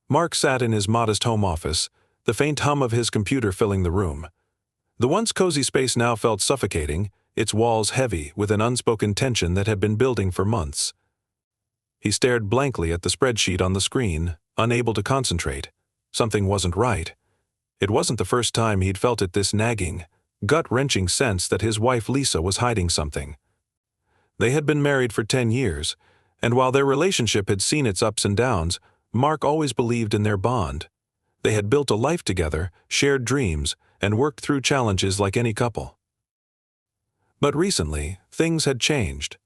Mark sat in his modest home office, the faint hum of his computer filling the room. The once cozy space now felt suffocating, its walls heavy with an unspoken tension that had been building for months. He stared blankly at the spreadsheet on the screen, unable to concentrate. Something wasn't right. It wasn't the first time he'd felt it, this nagging, gut-wrenching sense that his wife Lisa was hiding something. They had been married for 10 years, and while their relationship had seen its ups and downs, Mark always believed in their bond. They had built a life together, shared dreams, and worked through challenges like any couple. But recently, things had changed.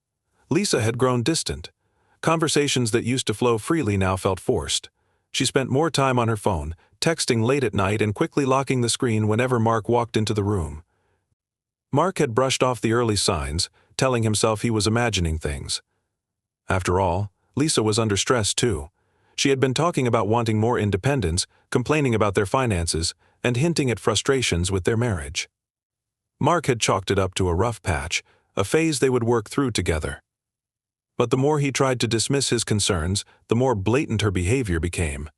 Lisa had grown distant. Conversations that used to flow freely now felt forced. She spent more time on her phone, texting late at night and quickly locking the screen whenever Mark walked into the room. Mark had brushed off the early signs, telling himself he was imagining things. After all, Lisa was under stress too. She had been talking about wanting more independence, complaining about their finances, and hinting at frustrations with their marriage. Mark had chalked it up to a rough patch, a phase they would work through together. But the more he tried to dismiss his concerns, the more blatant her behavior became.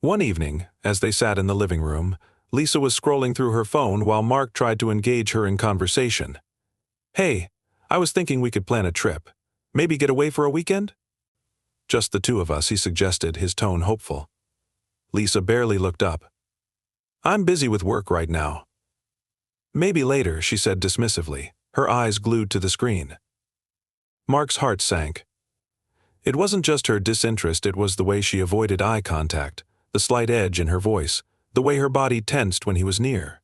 One evening, as they sat in the living room, Lisa was scrolling through her phone while Mark tried to engage her in conversation. "Hey, I was thinking we could plan a trip. Maybe get away for a weekend?" "Just the two of us," he suggested, his tone hopeful. Lisa barely looked up. "I'm busy with work right now." "Maybe later," she said dismissively, her eyes glued to the screen. Mark's heart sank. It wasn't just her disinterest, it was the way she avoided eye contact, the slight edge in her voice, the way her body tensed when he was near.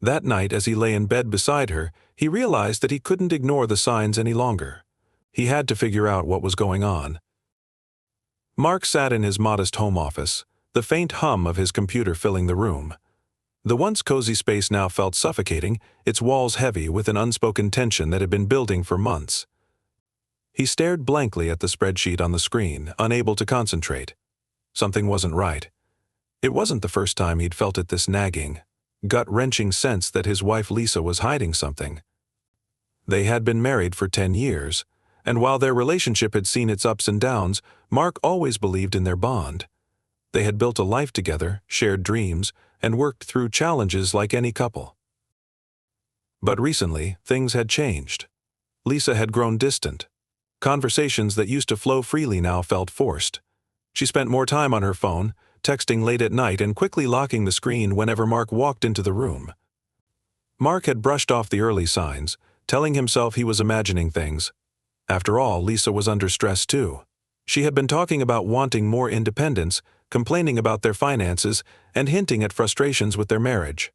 That night, as he lay in bed beside her, he realized that he couldn't ignore the signs any longer. He had to figure out what was going on. Mark sat in his modest home office, the faint hum of his computer filling the room. The once cozy space now felt suffocating, its walls heavy with an unspoken tension that had been building for months. He stared blankly at the spreadsheet on the screen, unable to concentrate. Something wasn't right. It wasn't the first time he'd felt it, this nagging, gut-wrenching sense that his wife Lisa was hiding something. They had been married for 10 years, and while their relationship had seen its ups and downs, Mark always believed in their bond. They had built a life together, shared dreams, and worked through challenges like any couple. But recently, things had changed. Lisa had grown distant. Conversations that used to flow freely now felt forced. She spent more time on her phone, texting late at night and quickly locking the screen whenever Mark walked into the room. Mark had brushed off the early signs, telling himself he was imagining things. After all, Lisa was under stress too. She had been talking about wanting more independence, complaining about their finances, and hinting at frustrations with their marriage.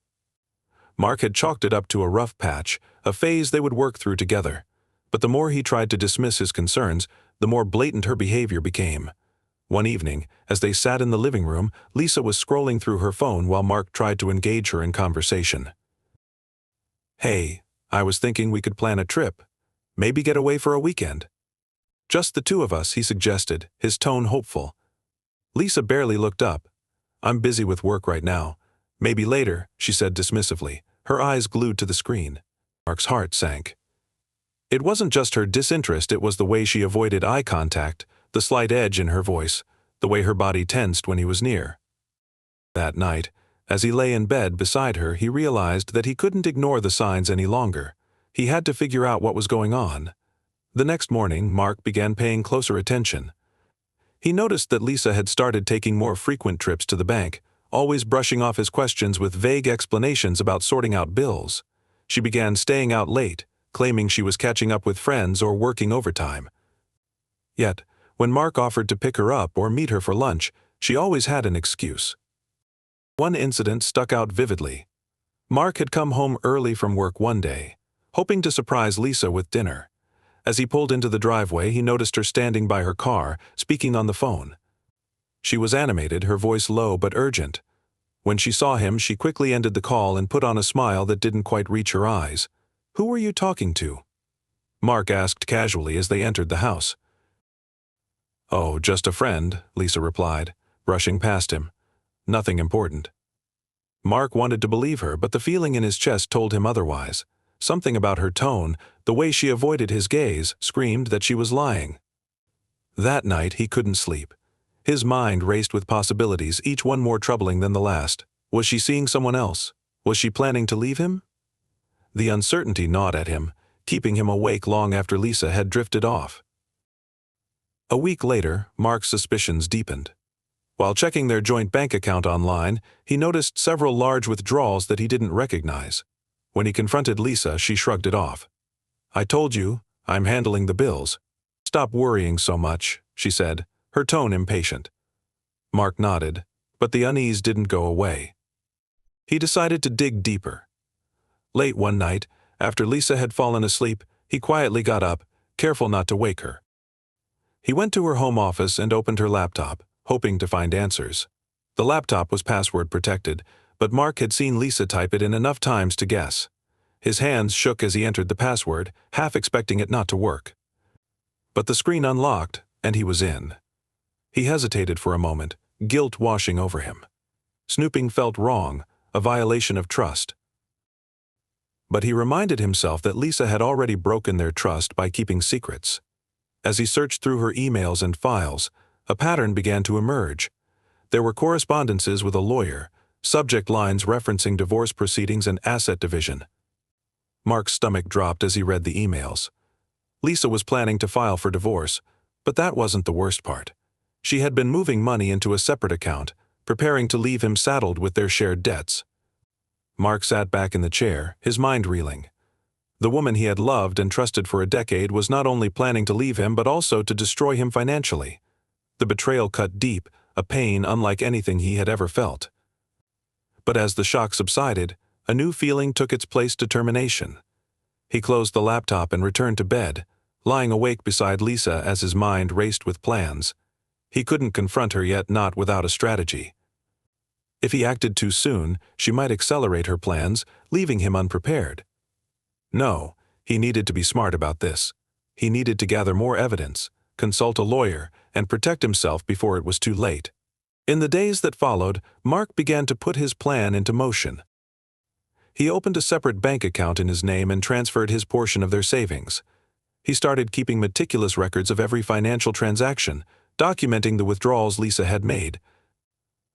Mark had chalked it up to a rough patch, a phase they would work through together. But the more he tried to dismiss his concerns, the more blatant her behavior became. One evening, as they sat in the living room, Lisa was scrolling through her phone while Mark tried to engage her in conversation. "Hey, I was thinking we could plan a trip. Maybe get away for a weekend." "Just the two of us," he suggested, his tone hopeful. Lisa barely looked up. "I'm busy with work right now. Maybe later," she said dismissively, her eyes glued to the screen. Mark's heart sank. It wasn't just her disinterest, it was the way she avoided eye contact, the slight edge in her voice, the way her body tensed when he was near. That night, as he lay in bed beside her, he realized that he couldn't ignore the signs any longer. He had to figure out what was going on. The next morning, Mark began paying closer attention. He noticed that Lisa had started taking more frequent trips to the bank, always brushing off his questions with vague explanations about sorting out bills. She began staying out late, claiming she was catching up with friends or working overtime. Yet, when Mark offered to pick her up or meet her for lunch, she always had an excuse. One incident stuck out vividly. Mark had come home early from work one day, hoping to surprise Lisa with dinner. As he pulled into the driveway, he noticed her standing by her car, speaking on the phone. She was animated, her voice low but urgent. When she saw him, she quickly ended the call and put on a smile that didn't quite reach her eyes. "Who were you talking to?" Mark asked casually as they entered the house. "Oh, just a friend," Lisa replied, brushing past him. "Nothing important." Mark wanted to believe her, but the feeling in his chest told him otherwise. Something about her tone, the way she avoided his gaze, screamed that she was lying. That night he couldn't sleep. His mind raced with possibilities, each one more troubling than the last. Was she seeing someone else? Was she planning to leave him? The uncertainty gnawed at him, keeping him awake long after Lisa had drifted off. A week later, Mark's suspicions deepened. While checking their joint bank account online, he noticed several large withdrawals that he didn't recognize. When he confronted Lisa, she shrugged it off. "I told you, I'm handling the bills. Stop worrying so much," she said, her tone impatient. Mark nodded, but the unease didn't go away. He decided to dig deeper. Late one night, after Lisa had fallen asleep, he quietly got up, careful not to wake her. He went to her home office and opened her laptop, hoping to find answers. The laptop was password protected, but Mark had seen Lisa type it in enough times to guess. His hands shook as he entered the password, half expecting it not to work. But the screen unlocked, and he was in. He hesitated for a moment, guilt washing over him. Snooping felt wrong, a violation of trust. But he reminded himself that Lisa had already broken their trust by keeping secrets. As he searched through her emails and files, a pattern began to emerge. There were correspondences with a lawyer, subject lines referencing divorce proceedings and asset division. Mark's stomach dropped as he read the emails. Lisa was planning to file for divorce, but that wasn't the worst part. She had been moving money into a separate account, preparing to leave him saddled with their shared debts. Mark sat back in the chair, his mind reeling. The woman he had loved and trusted for a decade was not only planning to leave him but also to destroy him financially. The betrayal cut deep, a pain unlike anything he had ever felt. But as the shock subsided, a new feeling took its place: determination. He closed the laptop and returned to bed, lying awake beside Lisa as his mind raced with plans. He couldn't confront her yet, not without a strategy. If he acted too soon, she might accelerate her plans, leaving him unprepared. No, he needed to be smart about this. He needed to gather more evidence, consult a lawyer, and protect himself before it was too late. In the days that followed, Mark began to put his plan into motion. He opened a separate bank account in his name and transferred his portion of their savings. He started keeping meticulous records of every financial transaction, documenting the withdrawals Lisa had made.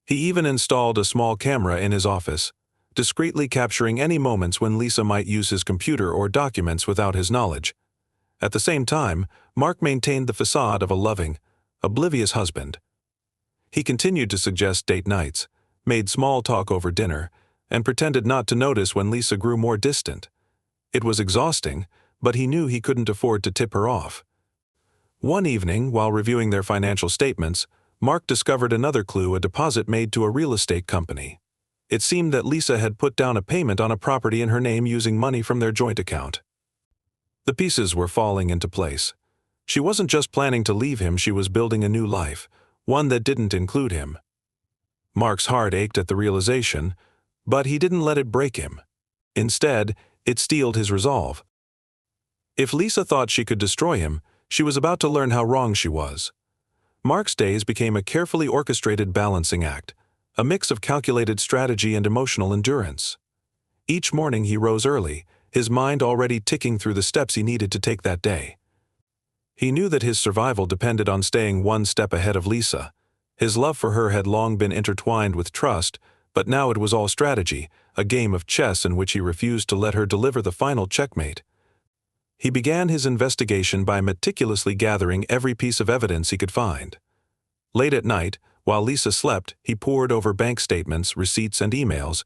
He even installed a small camera in his office, discreetly capturing any moments when Lisa might use his computer or documents without his knowledge. At the same time, Mark maintained the facade of a loving, oblivious husband. He continued to suggest date nights, made small talk over dinner, and pretended not to notice when Lisa grew more distant. It was exhausting, but he knew he couldn't afford to tip her off. One evening, while reviewing their financial statements, Mark discovered another clue: a deposit made to a real estate company. It seemed that Lisa had put down a payment on a property in her name using money from their joint account. The pieces were falling into place. She wasn't just planning to leave him, she was building a new life, one that didn't include him. Mark's heart ached at the realization, but he didn't let it break him. Instead, it steeled his resolve. If Lisa thought she could destroy him, she was about to learn how wrong she was. Mark's days became a carefully orchestrated balancing act, a mix of calculated strategy and emotional endurance. Each morning he rose early, his mind already ticking through the steps he needed to take that day. He knew that his survival depended on staying one step ahead of Lisa. His love for her had long been intertwined with trust, but now it was all strategy, a game of chess in which he refused to let her deliver the final checkmate. He began his investigation by meticulously gathering every piece of evidence he could find. Late at night, while Lisa slept, he pored over bank statements, receipts, and emails.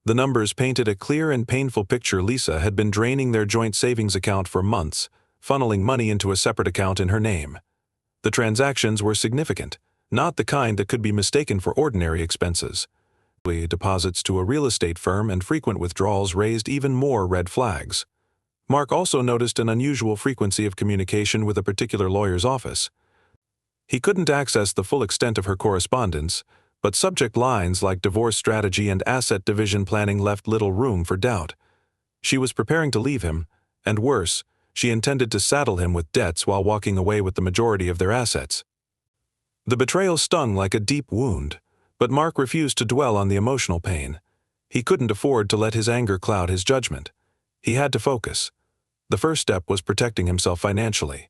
The numbers painted a clear and painful picture. Lisa had been draining their joint savings account for months, funneling money into a separate account in her name. The transactions were significant, not the kind that could be mistaken for ordinary expenses. Deposits to a real estate firm and frequent withdrawals raised even more red flags. Mark also noticed an unusual frequency of communication with a particular lawyer's office. He couldn't access the full extent of her correspondence, but subject lines like divorce strategy and asset division planning left little room for doubt. She was preparing to leave him, and worse, she intended to saddle him with debts while walking away with the majority of their assets. The betrayal stung like a deep wound, but Mark refused to dwell on the emotional pain. He couldn't afford to let his anger cloud his judgment. He had to focus. The first step was protecting himself financially.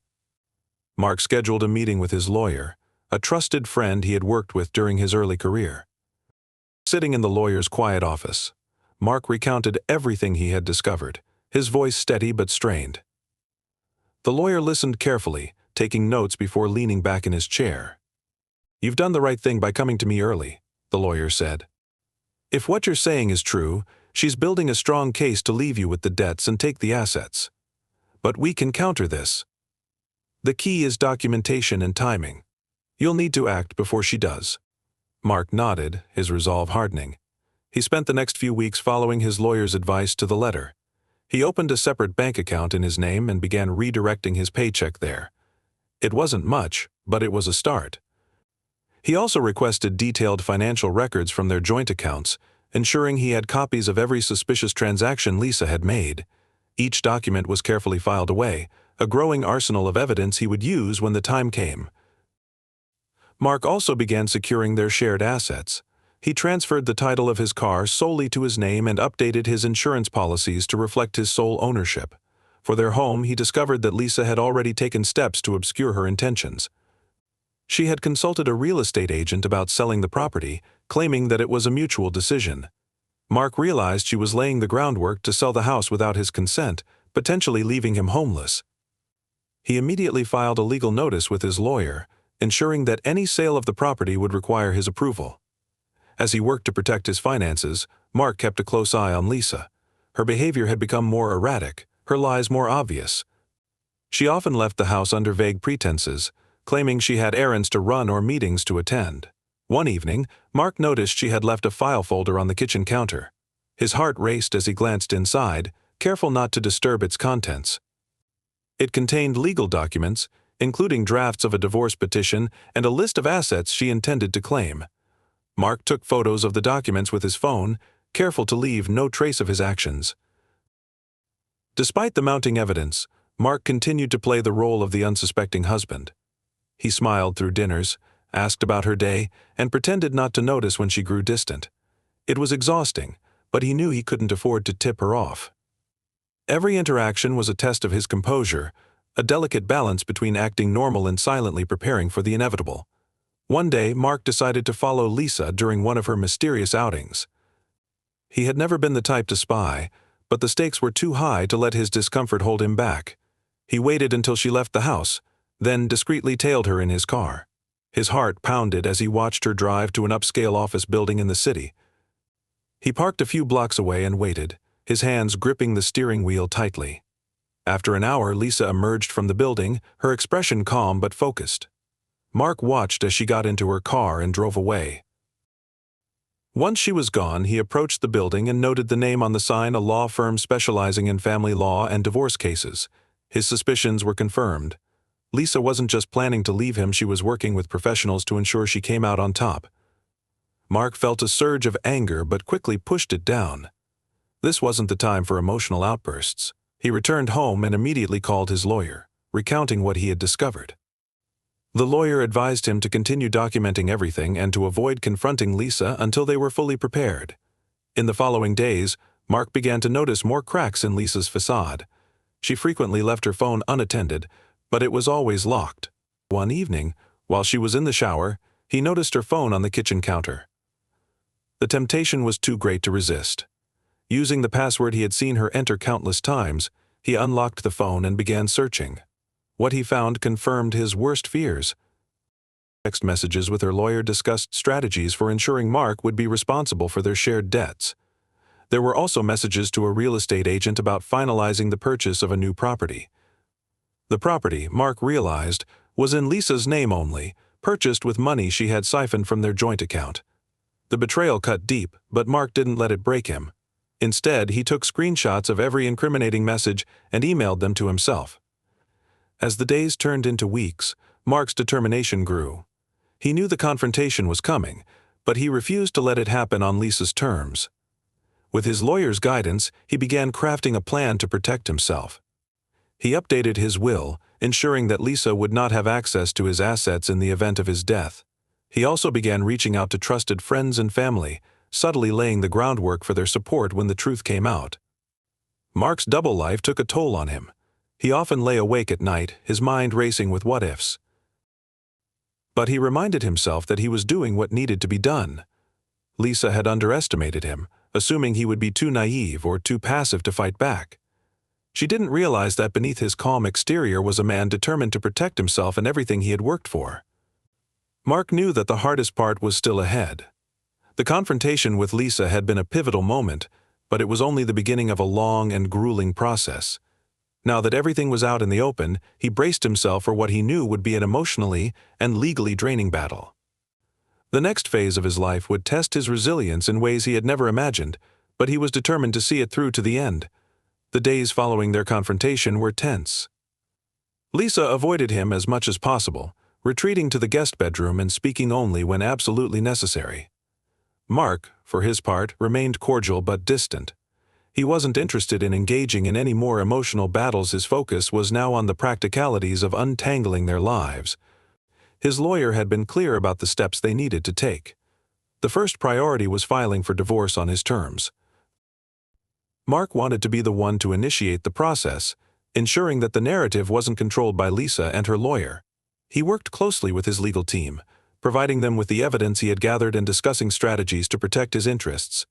Mark scheduled a meeting with his lawyer, a trusted friend he had worked with during his early career. Sitting in the lawyer's quiet office, Mark recounted everything he had discovered, his voice steady but strained. The lawyer listened carefully, taking notes before leaning back in his chair. "You've done the right thing by coming to me early," the lawyer said. "If what you're saying is true, she's building a strong case to leave you with the debts and take the assets. But we can counter this. The key is documentation and timing. You'll need to act before she does." Mark nodded, his resolve hardening. He spent the next few weeks following his lawyer's advice to the letter. He opened a separate bank account in his name and began redirecting his paycheck there. It wasn't much, but it was a start. He also requested detailed financial records from their joint accounts, ensuring he had copies of every suspicious transaction Lisa had made. Each document was carefully filed away, a growing arsenal of evidence he would use when the time came. Mark also began securing their shared assets. He transferred the title of his car solely to his name and updated his insurance policies to reflect his sole ownership. For their home, he discovered that Lisa had already taken steps to obscure her intentions. She had consulted a real estate agent about selling the property, claiming that it was a mutual decision. Mark realized she was laying the groundwork to sell the house without his consent, potentially leaving him homeless. He immediately filed a legal notice with his lawyer, ensuring that any sale of the property would require his approval. As he worked to protect his finances, Mark kept a close eye on Lisa. Her behavior had become more erratic, her lies more obvious. She often left the house under vague pretenses, claiming she had errands to run or meetings to attend. One evening, Mark noticed she had left a file folder on the kitchen counter. His heart raced as he glanced inside, careful not to disturb its contents. It contained legal documents, including drafts of a divorce petition and a list of assets she intended to claim. Mark took photos of the documents with his phone, careful to leave no trace of his actions. Despite the mounting evidence, Mark continued to play the role of the unsuspecting husband. He smiled through dinners, asked about her day, and pretended not to notice when she grew distant. It was exhausting, but he knew he couldn't afford to tip her off. Every interaction was a test of his composure, a delicate balance between acting normal and silently preparing for the inevitable. One day, Mark decided to follow Lisa during one of her mysterious outings. He had never been the type to spy, but the stakes were too high to let his discomfort hold him back. He waited until she left the house, then discreetly tailed her in his car. His heart pounded as he watched her drive to an upscale office building in the city. He parked a few blocks away and waited, his hands gripping the steering wheel tightly. After an hour, Lisa emerged from the building, her expression calm but focused. Mark watched as she got into her car and drove away. Once she was gone, he approached the building and noted the name on the sign, a law firm specializing in family law and divorce cases. His suspicions were confirmed. Lisa wasn't just planning to leave him, she was working with professionals to ensure she came out on top. Mark felt a surge of anger but quickly pushed it down. This wasn't the time for emotional outbursts. He returned home and immediately called his lawyer, recounting what he had discovered. The lawyer advised him to continue documenting everything and to avoid confronting Lisa until they were fully prepared. In the following days, Mark began to notice more cracks in Lisa's facade. She frequently left her phone unattended, but it was always locked. One evening, while she was in the shower, he noticed her phone on the kitchen counter. The temptation was too great to resist. Using the password he had seen her enter countless times, he unlocked the phone and began searching. What he found confirmed his worst fears. Text messages with her lawyer discussed strategies for ensuring Mark would be responsible for their shared debts. There were also messages to a real estate agent about finalizing the purchase of a new property. The property, Mark realized, was in Lisa's name only, purchased with money she had siphoned from their joint account. The betrayal cut deep, but Mark didn't let it break him. Instead, he took screenshots of every incriminating message and emailed them to himself. As the days turned into weeks, Mark's determination grew. He knew the confrontation was coming, but he refused to let it happen on Lisa's terms. With his lawyer's guidance, he began crafting a plan to protect himself. He updated his will, ensuring that Lisa would not have access to his assets in the event of his death. He also began reaching out to trusted friends and family, subtly laying the groundwork for their support when the truth came out. Mark's double life took a toll on him. He often lay awake at night, his mind racing with what-ifs. But he reminded himself that he was doing what needed to be done. Lisa had underestimated him, assuming he would be too naive or too passive to fight back. She didn't realize that beneath his calm exterior was a man determined to protect himself and everything he had worked for. Mark knew that the hardest part was still ahead. The confrontation with Lisa had been a pivotal moment, but it was only the beginning of a long and grueling process. Now that everything was out in the open, he braced himself for what he knew would be an emotionally and legally draining battle. The next phase of his life would test his resilience in ways he had never imagined, but he was determined to see it through to the end. The days following their confrontation were tense. Lisa avoided him as much as possible, retreating to the guest bedroom and speaking only when absolutely necessary. Mark, for his part, remained cordial but distant. He wasn't interested in engaging in any more emotional battles. His focus was now on the practicalities of untangling their lives. His lawyer had been clear about the steps they needed to take. The first priority was filing for divorce on his terms. Mark wanted to be the one to initiate the process, ensuring that the narrative wasn't controlled by Lisa and her lawyer. He worked closely with his legal team, providing them with the evidence he had gathered and discussing strategies to protect his interests.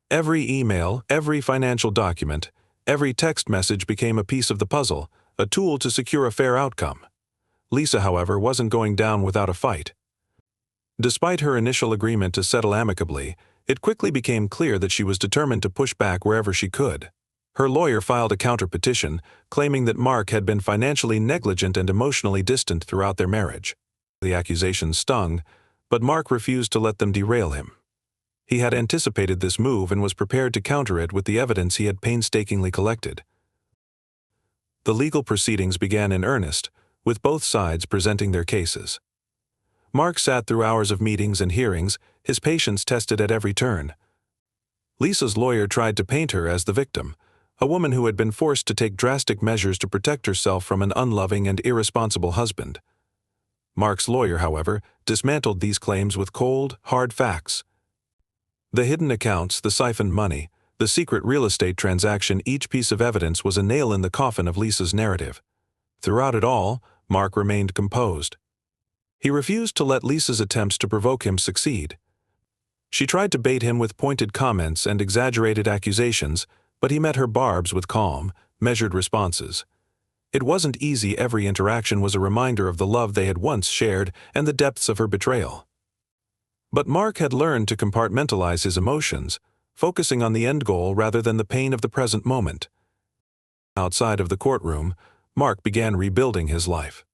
Every email, every financial document, every text message became a piece of the puzzle, a tool to secure a fair outcome. Lisa, however, wasn't going down without a fight. Despite her initial agreement to settle amicably, it quickly became clear that she was determined to push back wherever she could. Her lawyer filed a counter-petition, claiming that Mark had been financially negligent and emotionally distant throughout their marriage. The accusations stung, but Mark refused to let them derail him. He had anticipated this move and was prepared to counter it with the evidence he had painstakingly collected. The legal proceedings began in earnest, with both sides presenting their cases. Mark sat through hours of meetings and hearings, his patience tested at every turn. Lisa's lawyer tried to paint her as the victim, a woman who had been forced to take drastic measures to protect herself from an unloving and irresponsible husband. Mark's lawyer, however, dismantled these claims with cold, hard facts. The hidden accounts, the siphoned money, the secret real estate transaction, each piece of evidence was a nail in the coffin of Lisa's narrative. Throughout it all, Mark remained composed. He refused to let Lisa's attempts to provoke him succeed. She tried to bait him with pointed comments and exaggerated accusations, but he met her barbs with calm, measured responses. It wasn't easy. Every interaction was a reminder of the love they had once shared and the depths of her betrayal. But Mark had learned to compartmentalize his emotions, focusing on the end goal rather than the pain of the present moment. Outside of the courtroom, Mark began rebuilding his life.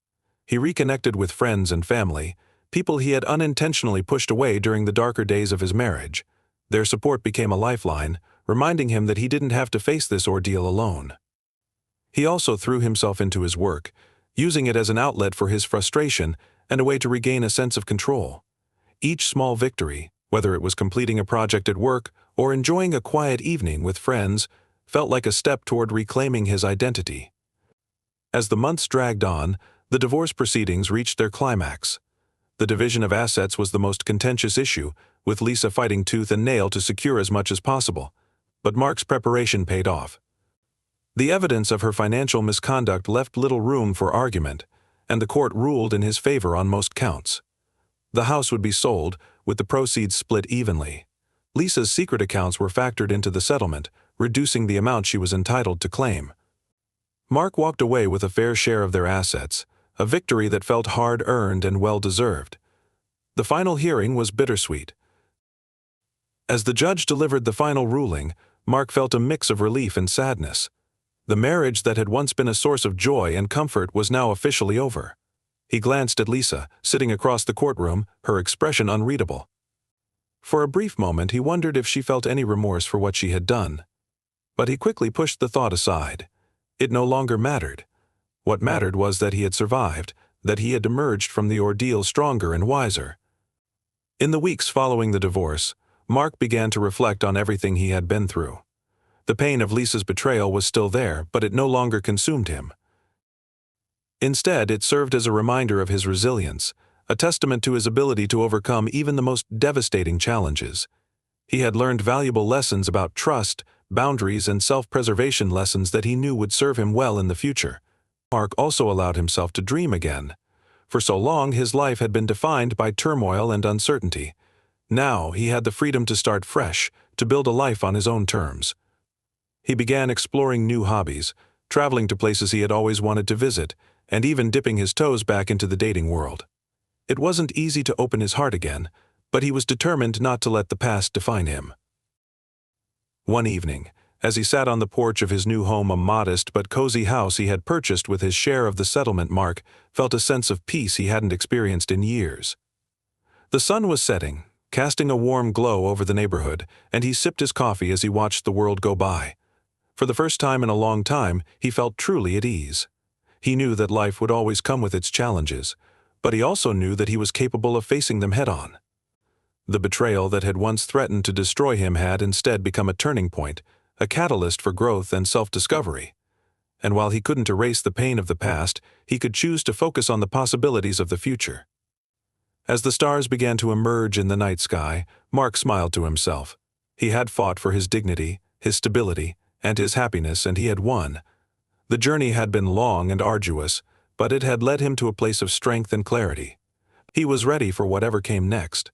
He reconnected with friends and family, people he had unintentionally pushed away during the darker days of his marriage. Their support became a lifeline, reminding him that he didn't have to face this ordeal alone. He also threw himself into his work, using it as an outlet for his frustration and a way to regain a sense of control. Each small victory, whether it was completing a project at work or enjoying a quiet evening with friends, felt like a step toward reclaiming his identity. As the months dragged on, the divorce proceedings reached their climax. The division of assets was the most contentious issue, with Lisa fighting tooth and nail to secure as much as possible. But Mark's preparation paid off. The evidence of her financial misconduct left little room for argument, and the court ruled in his favor on most counts. The house would be sold, with the proceeds split evenly. Lisa's secret accounts were factored into the settlement, reducing the amount she was entitled to claim. Mark walked away with a fair share of their assets, a victory that felt hard-earned and well-deserved. The final hearing was bittersweet. As the judge delivered the final ruling, Mark felt a mix of relief and sadness. The marriage that had once been a source of joy and comfort was now officially over. He glanced at Lisa, sitting across the courtroom, her expression unreadable. For a brief moment he wondered if she felt any remorse for what she had done. But he quickly pushed the thought aside. It no longer mattered. What mattered was that he had survived, that he had emerged from the ordeal stronger and wiser. In the weeks following the divorce, Mark began to reflect on everything he had been through. The pain of Lisa's betrayal was still there, but it no longer consumed him. Instead, it served as a reminder of his resilience, a testament to his ability to overcome even the most devastating challenges. He had learned valuable lessons about trust, boundaries, and self-preservation, lessons that he knew would serve him well in the future. Mark also allowed himself to dream again. For so long, his life had been defined by turmoil and uncertainty. Now he had the freedom to start fresh, to build a life on his own terms. He began exploring new hobbies, traveling to places he had always wanted to visit, and even dipping his toes back into the dating world. It wasn't easy to open his heart again, but he was determined not to let the past define him. One evening, as he sat on the porch of his new home, a modest but cozy house he had purchased with his share of the settlement, Mark felt a sense of peace he hadn't experienced in years. The sun was setting, casting a warm glow over the neighborhood, and he sipped his coffee as he watched the world go by. For the first time in a long time, he felt truly at ease. He knew that life would always come with its challenges, but he also knew that he was capable of facing them head-on. The betrayal that had once threatened to destroy him had instead become a turning point, a catalyst for growth and self-discovery. And while he couldn't erase the pain of the past, he could choose to focus on the possibilities of the future. As the stars began to emerge in the night sky, Mark smiled to himself. He had fought for his dignity, his stability, and his happiness, and he had won. The journey had been long and arduous, but it had led him to a place of strength and clarity. He was ready for whatever came next.